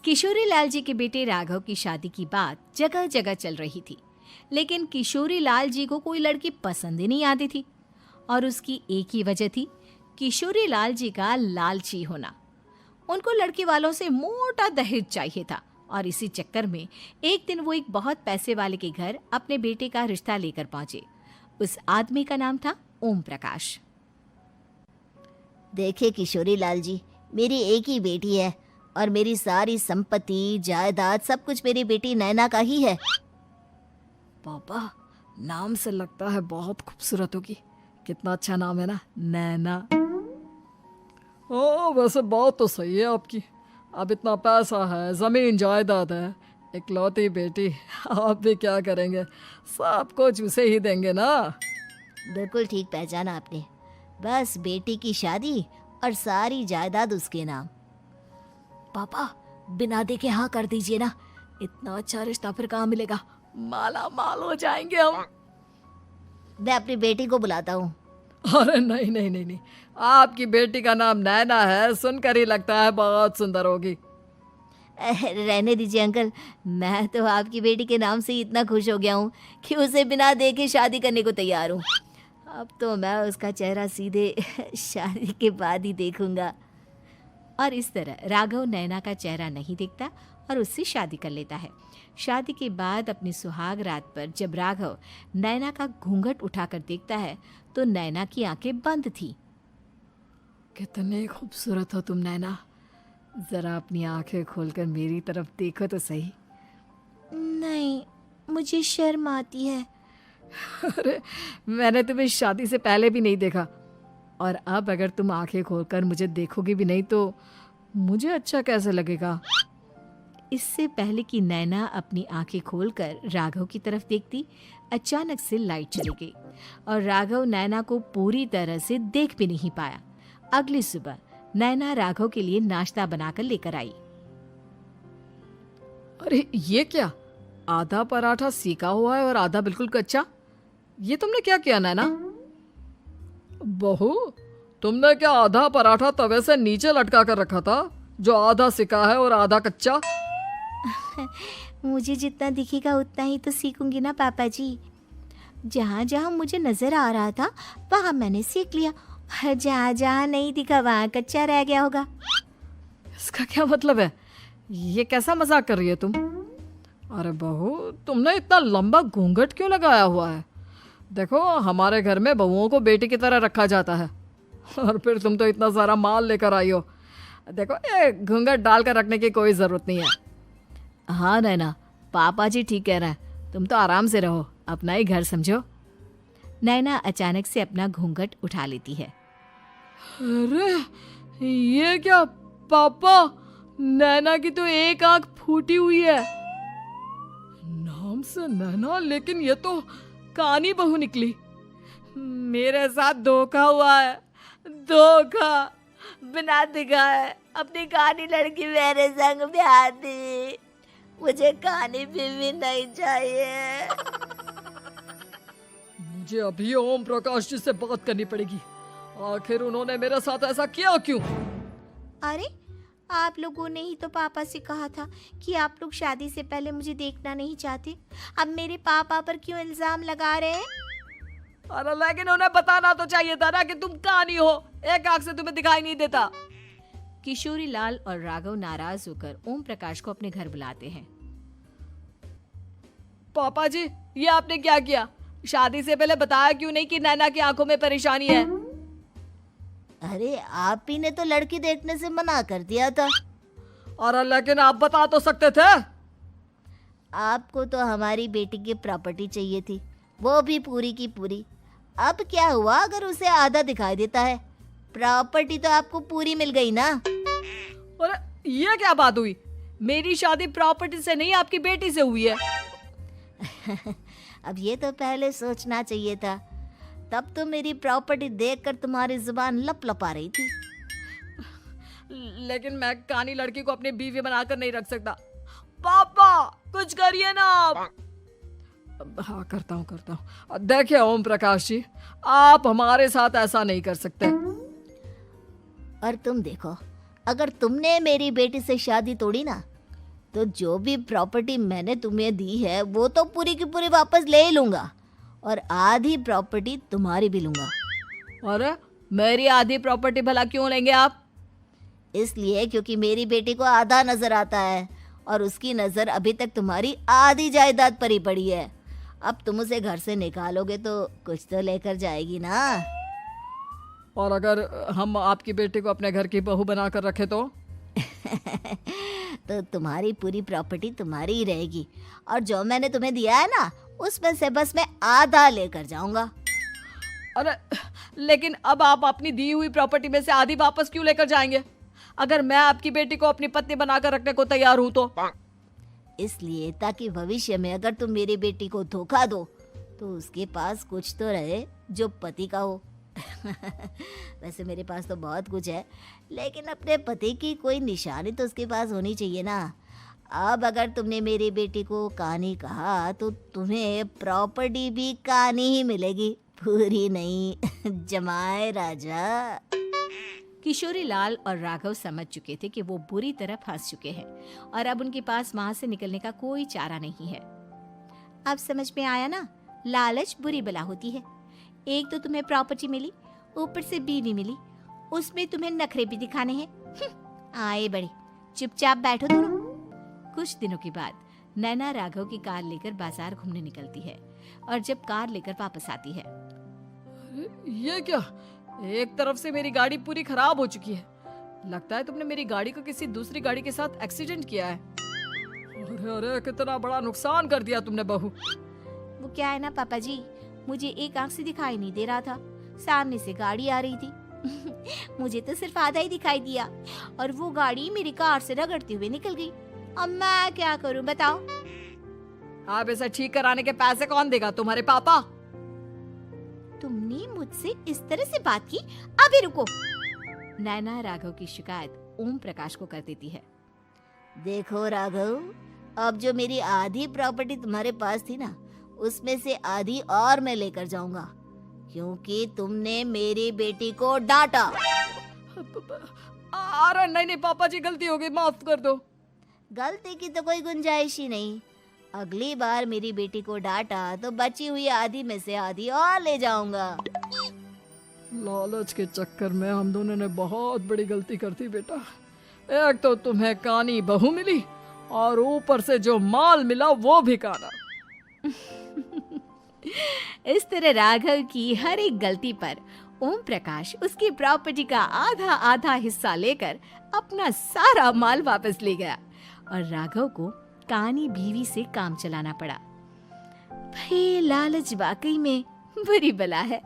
किशोरी लाल जी के बेटे राघव की शादी की बात जगह जगह चल रही थी, लेकिन किशोरी लाल जी को कोई लड़की पसंद ही नहीं आती थी। और उसकी एक ही वजह थी, किशोरी लाल जी का लालची होना। उनको लड़की वालों से मोटा दहेज चाहिए था और इसी चक्कर में एक दिन वो एक बहुत पैसे वाले के घर अपने बेटे का रिश्ता लेकर पहुंचे। उस आदमी का नाम था ओम प्रकाश। देखिए किशोरी लाल जी, मेरी एक ही बेटी है और मेरी सारी संपत्ति जायदाद सब कुछ मेरी बेटी नैना का ही है। पापा, नाम से लगता है बहुत खूबसूरत होगी। कितना अच्छा नाम है ना, नैना। ओ, वैसे बात तो सही है आपकी। अब इतना पैसा है, जमीन जायदाद है, इकलौती बेटी, आप भी क्या करेंगे? सब कुछ उसे ही देंगे ना। बिल्कुल ठीक पहचाना आपने। बस बेटी की शादी और सारी जायदाद उसके नाम। पापा, बिना देखे हाँ कर दीजिए ना। इतना अच्छा रिश्ता फिर कहाँ मिलेगा? माला माल हो जाएंगे हम। मैं अपनी बेटी को बुलाता हूँ। अरे नहीं नहीं नहीं नहीं, आपकी बेटी का नाम नैना है, सुनकर ही लगता है बहुत सुंदर होगी। रहने दीजिए अंकल, मैं तो आपकी बेटी के नाम से ही इतना खुश हो गया हूँ कि उसे बिना देखे शादी करने को तैयार हूँ। अब तो मैं उसका चेहरा सीधे शादी के बाद ही देखूंगा। और इस तरह राघव नैना का चेहरा नहीं देखता और उससे शादी कर लेता है। शादी के बाद अपनी सुहाग रात पर जब राघव नैना का घूंघट उठाकर देखता है तो नैना की आंखें बंद थी। कितने खूबसूरत हो तुम नैना, जरा अपनी आंखें खोलकर मेरी तरफ देखो तो सही। नहीं, मुझे शर्म आती है। अरे, मैंने तुम्हें शादी से पहले भी नहीं देखा और अब अगर तुम आंखें खोलकर मुझे देखोगी भी नहीं तो मुझे अच्छा कैसे लगेगा? इससे पहले कि नैना अपनी आंखें खोलकर राघव की तरफ देखती, अचानक से लाइट चली गई और राघव नैना को पूरी तरह से देख भी नहीं पाया। अगली सुबह नैना राघव के लिए नाश्ता बनाकर लेकर आई। अरे ये क्या, आधा पराठा सेका हुआ है और आधा बिल्कुल कच्चा। ये तुमने क्या किया नैना? बहू, तुमने क्या आधा पराठा तवे से नीचे लटका कर रखा था जो आधा सेका है और आधा कच्चा? मुझे जितना दिखेगा उतना ही तो सीखूंगी ना पापा जी। जहाँ जहाँ मुझे नजर आ रहा था वहाँ मैंने सीख लिया, जहाँ जहाँ नहीं दिखा वहाँ कच्चा रह गया होगा। इसका क्या मतलब है? ये कैसा मजाक कर रही है तुम? अरे बहू, तुमने इतना लंबा घूंघट क्यों लगाया हुआ है? देखो, हमारे घर में बहुओं को बेटी की तरह रखा जाता है और फिर तुम तो इतना सारा माल लेकर आई हो। देखो, ये घूंघट डालकर रखने की कोई ज़रूरत नहीं है। हाँ नैना, पापा जी ठीक कह रहे हैं, तुम तो आराम से रहो, अपना ही घर समझो। नैना अचानक से अपना घूंघट उठा लेती है। अरे ये क्या पापा, नैना की तो एक आंख फूटी हुई है। नाम से नैना, लेकिन ये तो कानी बहू निकली। मेरे साथ धोखा हुआ है, धोखा। बिना दिखाए अपनी कहानी लड़की मेरे संग ब्याह दी। मुझे कहानी भी नहीं चाहिए। मुझे अभी ओम प्रकाश जी से बात करनी पड़ेगी। आखिर उन्होंने मेरे साथ ऐसा किया क्यों? अरे, आप लोगों ने ही तो पापा से कहा था कि आप लोग शादी से पहले मुझे देखना नहीं चाहते। अब मेरे पापा पर क्यों इल्जाम लगा रहे हैं? अरे लेकिन उन्हें बताना तो चाहिए था ना कि तुम कहानी हो, एक आंख से तुम्हें दिखाई नहीं देता। किशोरी लाल और राघव नाराज होकर ओम प्रकाश को अपने घर बुलाते हैं। पापा जी, ये आपने क्या किया? शादी से पहले बताया क्यों नहीं कि नैना की आंखों में परेशानी है? अरे, आप ही ने तो लड़की देखने से मना कर दिया था। और लेकिन आप बता तो सकते थे। आपको तो हमारी बेटी की प्रॉपर्टी चाहिए थी, वो भी पूरी की पूरी। अब क्या हुआ अगर उसे आधा दिखाई देता है? प्रॉपर्टी तो आपको पूरी मिल गई ना। अरे ये क्या बात हुई? मेरी शादी प्रॉपर्टी से नहीं, आपकी बेटी से हुई है। अब ये तो पहले सोचना चाहिए था, तब तो मेरी प्रॉपर्टी देखकर तुम्हारी जुबान लप आ रही थी। लेकिन मैं कानी लड़की को अपनी बीवी बनाकर नहीं रख सकता। पापा, कुछ करिए ना आप। हाँ, करता हूँ। देखिए ओम प्रकाश जी, आप हमारे साथ ऐसा नहीं कर सकते। और तुम देखो, अगर तुमने मेरी बेटी से शादी तोड़ी ना तो जो भी प्रॉपर्टी मैंने तुम्हें दी है वो तो पूरी की पूरी वापस ले ही लूँगा और आधी प्रॉपर्टी तुम्हारी भी लूँगा। अरे मेरी आधी प्रॉपर्टी भला क्यों लेंगे आप? इसलिए क्योंकि मेरी बेटी को आधा नजर आता है और उसकी नज़र अभी तक तुम्हारी आधी जायदाद पर ही पड़ी है। अब तुम उसे घर से निकालोगे तो कुछ तो लेकर जाएगी ना। और अगर हम आपकी बेटी को अपने घर की बहू बनाकर रखे तो? तो तुम्हारी पूरी प्रॉपर्टी तुम्हारी ही रहेगी और जो मैंने तुम्हें दिया है ना उसमें से बस मैं आधा लेकर जाऊंगा। अरे लेकिन अब आप अपनी दी हुई प्रॉपर्टी में से आधी वापस क्यों लेकर जाएंगे? अगर मैं आपकी बेटी को अपनी पत्नी बनाकर रखने को तैयार हूं तो? इसलिए ताकि भविष्य में अगर तुम मेरी बेटी को धोखा दो तो उसके पास कुछ तो रहे जो पति का हो। वैसे मेरे पास तो बहुत कुछ है लेकिन अपने पति की कोई निशानी तो उसके पास होनी चाहिए ना। अब अगर तुमने मेरी बेटी को कहानी कहा तो तुम्हें प्रॉपर्टी भी कहानी ही मिलेगी, पूरी नहीं। जमाए राजा। किशोरी लाल और राघव समझ चुके थे कि वो बुरी तरह फंस चुके हैं और अब उनके पास वहां से निकलने का कोई चारा नहीं है। अब समझ में आया ना, लालच बुरी बला होती है। एक तो तुम्हें प्रॉपर्टी मिली, ऊपर से बीवी मिली, उसमें तुम्हें नखरे भी दिखाने हैं। आए बड़े, चुपचाप बैठो दोनों। कुछ दिनों के बाद नैना राघव की कार लेकर बाजार घूमने निकलती है और जब कार लेकर वापस आती है, ये क्या? एक तरफ से मेरी गाड़ी पूरी खराब हो चुकी है। लगता है तुमने मेरी गाड़ी को किसी दूसरी गाड़ी के साथ एक्सीडेंट किया है। अरे अरे कितना बड़ा नुकसान कर दिया तुमने बहू। वो क्या है ना पापा जी, मुझे एक आंख से दिखाई नहीं दे रहा था, सामने से गाड़ी आ रही थी। मुझे तो सिर्फ आधा ही दिखाई दिया और वो गाड़ी मेरी कार से रगड़ते हुए निकल गई। अब मैं क्या करूं बताओ? आप इसे ठीक कराने के पैसे कौन देगा? तुम्हारे पापा। तुमने मुझसे इस तरह से बात की? अभी रुको। नैना राघव की शिकायत ओम प्रकाश को कर देती है। देखो राघव, अब जो मेरी आधी प्रॉपर्टी तुम्हारे पास थी ना उसमें से आधी और मैं लेकर जाऊंगा क्योंकि तुमने मेरी बेटी को डांटा। अरे नहीं पापा जी, गलती हो गई, माफ कर दो। गलती की तो कोई गुंजाइश ही नहीं। अगली बार मेरी बेटी को डांटा तो बची हुई आधी में से आधी और ले जाऊंगा। लालच के चक्कर में हम दोनों ने बहुत बड़ी गलती कर दी बेटा। एक तो तुम्हें कानी बहू मिली और ऊपर से जो माल मिला वो भी काना। इस तरह राघव की हर एक गलती पर ओम प्रकाश उसकी प्रॉपर्टी का आधा आधा हिस्सा लेकर अपना सारा माल वापस ले गया और राघव को कानी बीवी से काम चलाना पड़ा। भाई लालच वाकई में बुरी बला है।